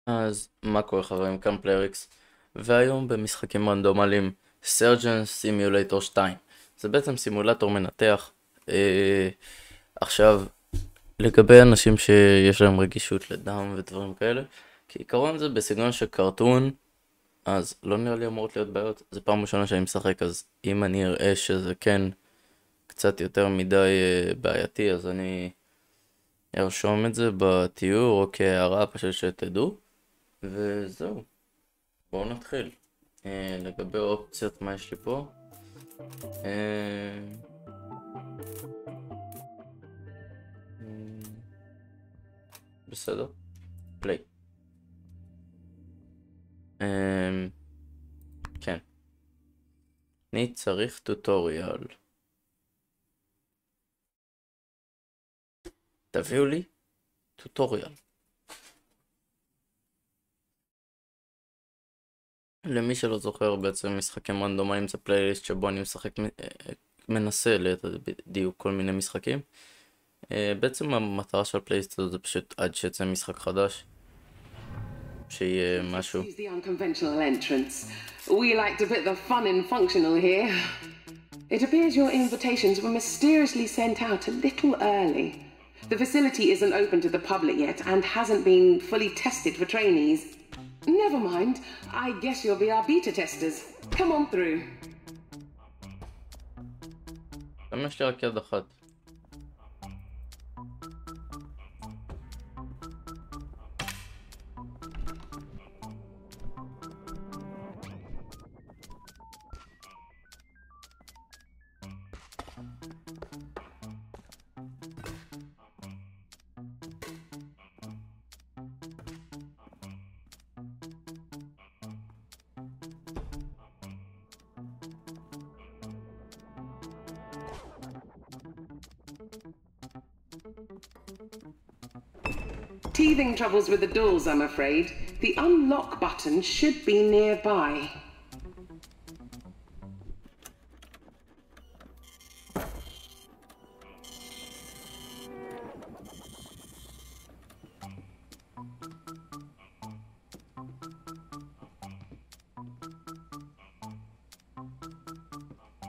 אז מה קורה חברים, כאן פלייריקס, והיום במשחקים רנדומליים סרג'ן סימולטור 2. זה בעצם סימולטור מנתח. עכשיו, לגבי אנשים שיש להם רגישות לדם ודברים כאלה, כעיקרון זה בסגנון של קרטון, אז לא נראה לי אמורות להיות בעיות. זה פעם ראשונה שאני משחק, אז אם אני אראה שזה כן קצת יותר מדי בעייתי, אז אני ארשום את זה בתיאור או כהערה פשוט שתדעו. וזהו, בואו נתחיל. לגבי אופציות, מה יש לי פה? בסדר, פליי. כן, אני צריך טוטוריאל. תביאו לי טוטוריאל. למי שלא זוכר, בעצם משחקים רנדומליים זה פלייליסט שבו אני מנסה בדיוק כל מיני משחקים. בעצם המטרה של הפלייליסט הזה זה פשוט עד שיצא משחק חדש, שיהיה משהו. We like to put the fun in functional here. It appears your invitations were mysteriously sent out a little early. The facility isn't open to the public yet and hasn't been fully tested for trainees. Never mind, I guess you'll be our beta testers. Come on through. למה יש לי רק יד אחת? Teething troubles with the doors, I'm afraid. The unlock button should be nearby.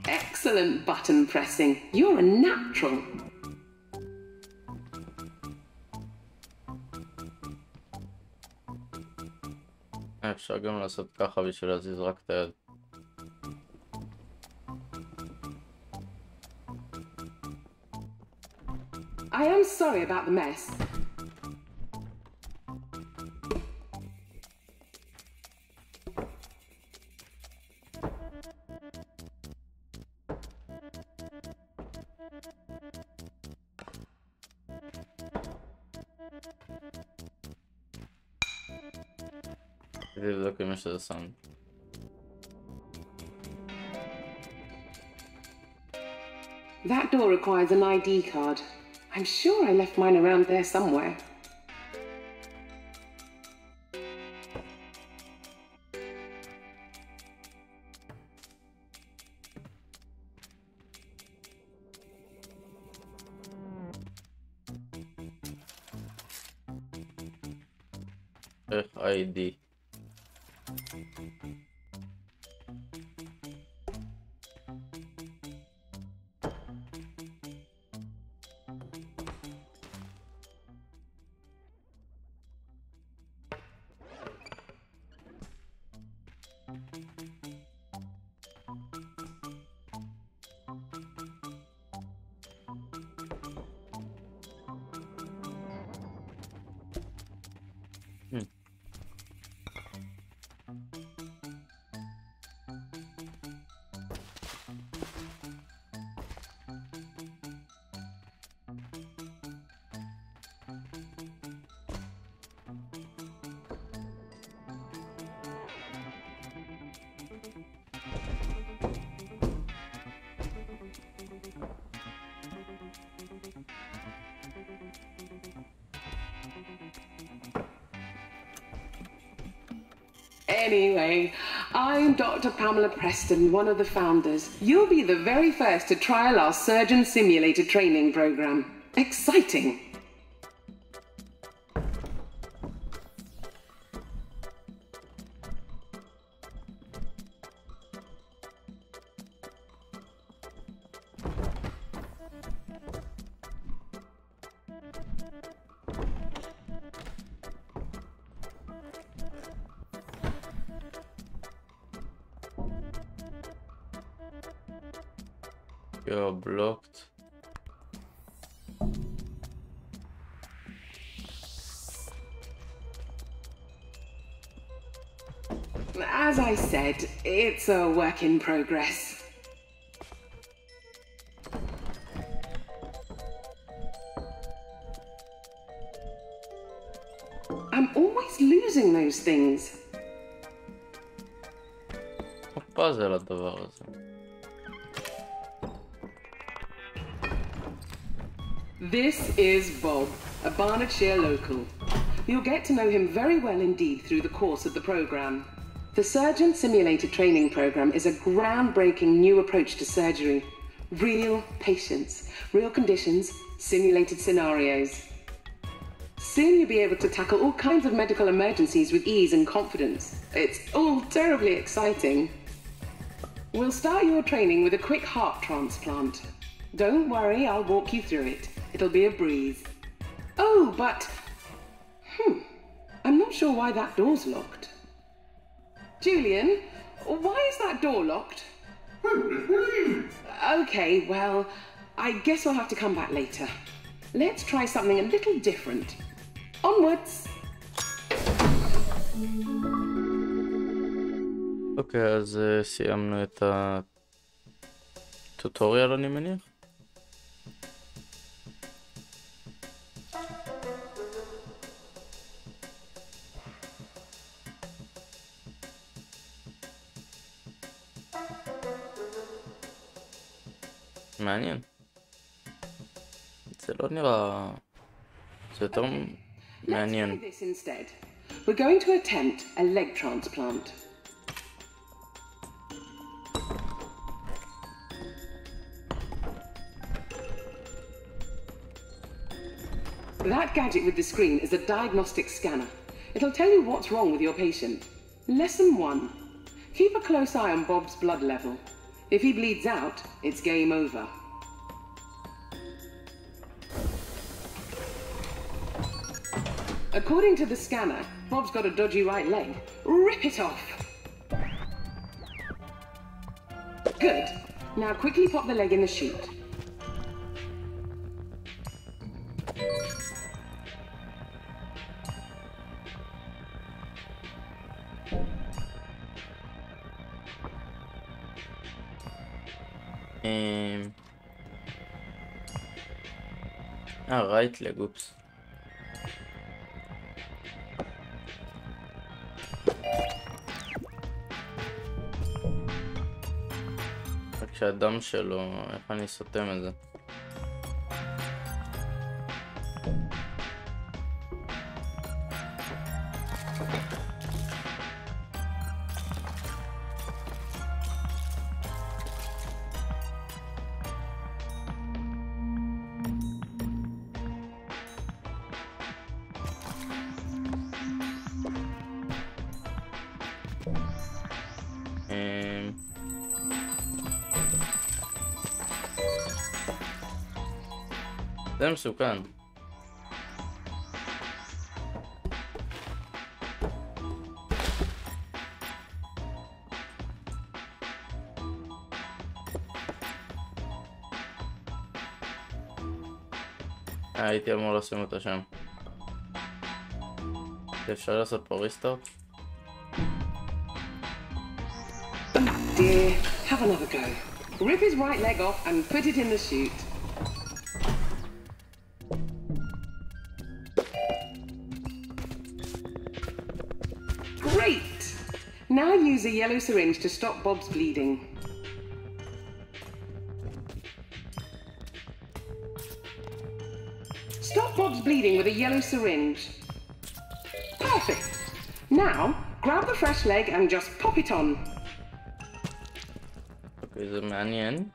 Excellent button pressing. You're a natural. אפשר גם לעשות ככה בשביל להזיז רק את היד. I am sorry about the mess. לבדוק אם יש לזה סאונד. That door requires an ID card. I'm sure I left mine around there somewhere. איך ID? Anyway, I'm Dr. Pamela Preston, one of the founders. You'll be the very first to trial our surgeon simulator training program. Exciting! You're blocked. As I said, it's a work in progress. I'm always losing those things. פאזל הדבר הזה. This is Bob, a Barnardshire local. You'll get to know him very well indeed through the course of the program. The Surgeon Simulator Training Program is a groundbreaking new approach to surgery. Real patients, real conditions, simulated scenarios. Soon you'll be able to tackle all kinds of medical emergencies with ease and confidence. It's all terribly exciting. We'll start your training with a quick heart transplant. Don't worry, I'll walk you through it. It'll be a breeze. Oh, but... I'm not sure why that door's locked. Julian, why is that door locked? Okay, well, I guess we'll have to come back later. Let's try something a little different. Onwards! אוקיי, אז סיימנו את הטוטוריאל אני מניח. מעניין. זה לא נראה... זה יותר מעניין. Let's try this instead. We're going to attempt a leg transplant. That gadget with the screen is a diagnostic scanner. It'll tell you what's wrong with your patient. Lesson 1. Keep a close eye on Bob's blood level. If he bleeds out, it's game over. According to the scanner, Bob's got a dodgy right leg. Rip it off! Good. Now quickly pop the leg in the chute. right leg, oops. רק שהדם שלו, איך אני סותם את זה? זה מסוכן. הייתי אמור לשים אותה שם. אפשר לעשות פה ריסטארט? Dear, have another go. Rip his right leg off and put it in the chute. Great! Now use a yellow syringe to stop Bob's bleeding. Stop Bob's bleeding with a yellow syringe. Perfect! Now, grab the fresh leg and just pop it on. Okay, זה מעניין.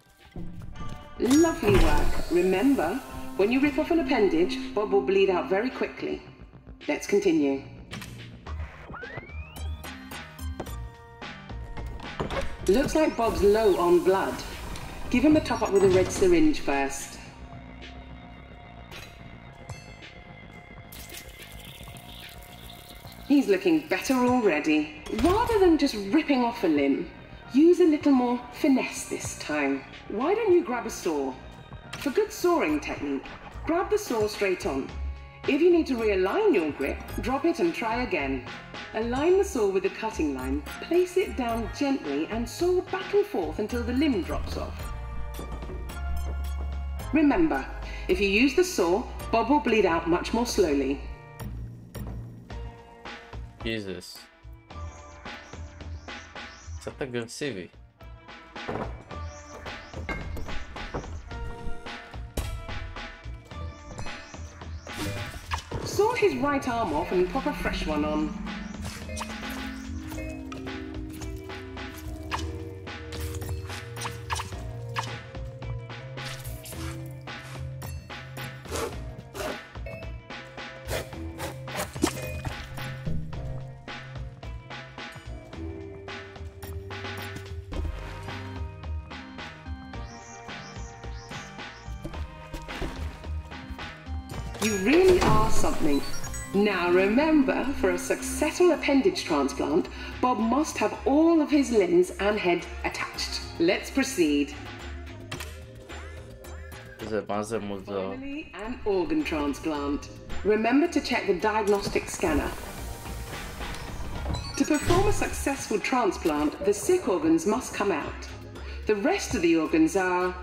Lovely work. Remember, when you rip off an appendage, Bob will bleed out very quickly. Let's continue. Looks like Bob's low on blood. Give him a top up with a red syringe first. He's looking better already. Rather than just ripping off a limb, use a little more finesse this time. Why don't you grab a saw? For good sawing technique, grab the saw straight on. If you need to realign your grip, drop it and try again. Align the saw with the cutting line, place it down gently and saw back and forth until the limb drops off. Remember, if you use the saw, Bob will bleed out much more slowly. Jesus. קצת אגרסיבי. Saw his right arm off and pop a fresh one on. You really are something. Now remember, for a successful appendage transplant, Bob must have all of his limbs and head attached. Let's proceed. מה זה מוזר? Finally, an organ transplant. Remember to check the diagnostic scanner. To perform a successful transplant, the sick organs must come out. The rest of the organs are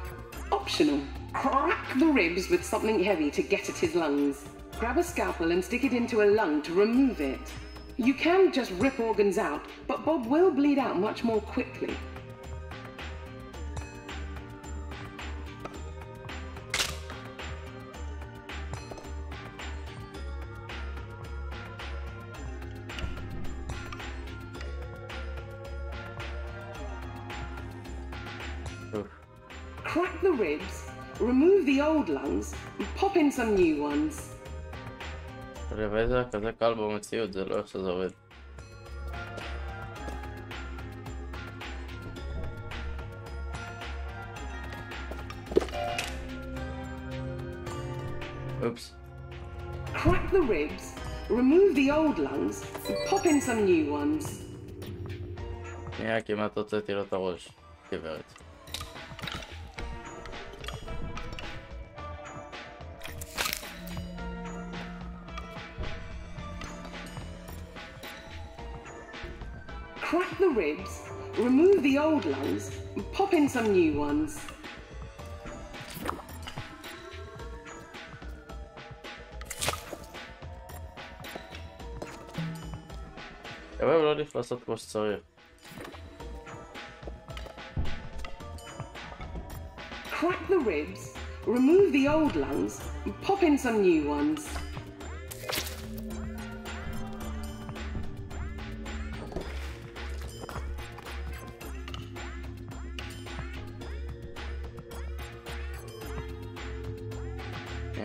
optional. Crack the ribs with something heavy to get at his lungs. Grab a scalpel and stick it into a lung to remove it. You can just rip organs out, but Bob will bleed out much more quickly. Crack the ribs, remove the old lungs, and pop in some new ones. זה כזה קל במציאות, זה לא איך שזה עובד. Oops. Crack the ribs, remove the old lungs, and pop in some new ones. כמעט הוצאתי לו את הראש, גברת. Crack the ribs, remove the old lungs, and pop in some new ones. אבל לא עדיף לעשות כמו שצריך. Crack the ribs, remove the old lungs, and pop in some new ones.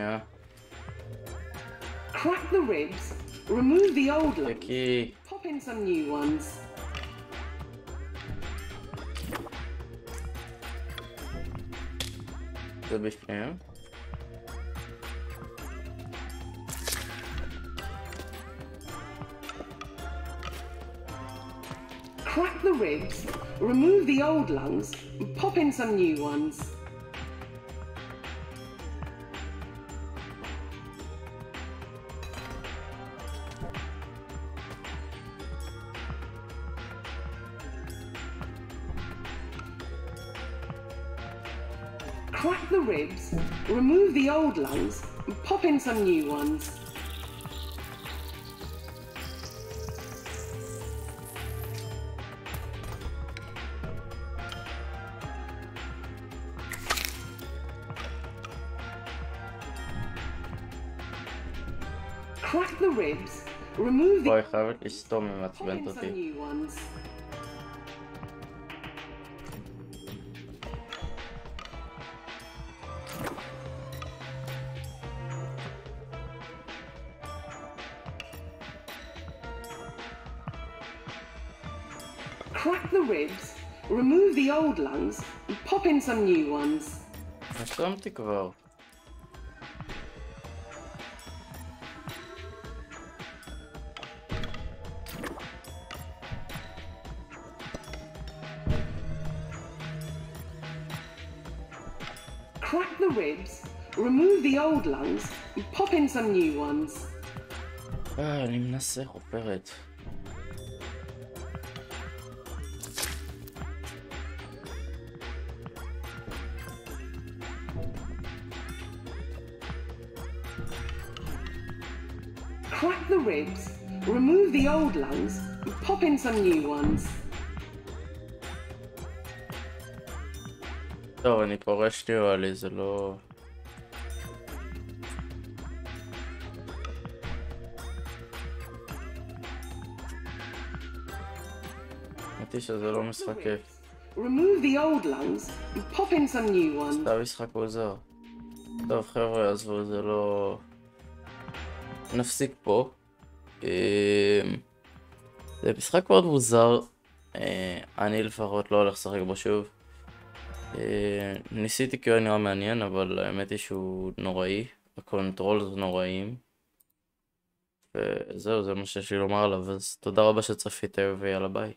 Yeah. Crack the ribs, remove the old lungs, Vicky. pop in some new ones. זה בפנים. Crack the ribs, remove the old lungs, and pop in some new ones. Crack the ribs, remove the old lungs, and pop in some new ones. Crack the ribs, remove the בואי, חייבת לסתום אם pop מעצבנת in some אותי. new ones. Crack the ribs, remove the old lungs, and pop in some new ones. השלמתי כבר. Crack the ribs, remove the old lungs, and pop in some new ones. אני מנסה חופרת. Crack the ribs, remove the old lungs, and pop in some new ones. טוב, אני פורש נראה לי, זה לא... אמרתי שזה לא משחק כיף. Remove the old lungs and pop in some new ones. סתם משחק מוזר. טוב חבר'ה, עזבו, זה לא... נפסיק פה. זה משחק מאוד מוזר. אני לפחות לא הולך לשחק בו שוב. ניסיתי כי הוא נראה מעניין, אבל האמת היא שהוא נוראי. הקונטרול זה נוראים. וזהו, זה מה שיש לי לומר עליו. אז תודה רבה שצפיתם ויאללה ביי.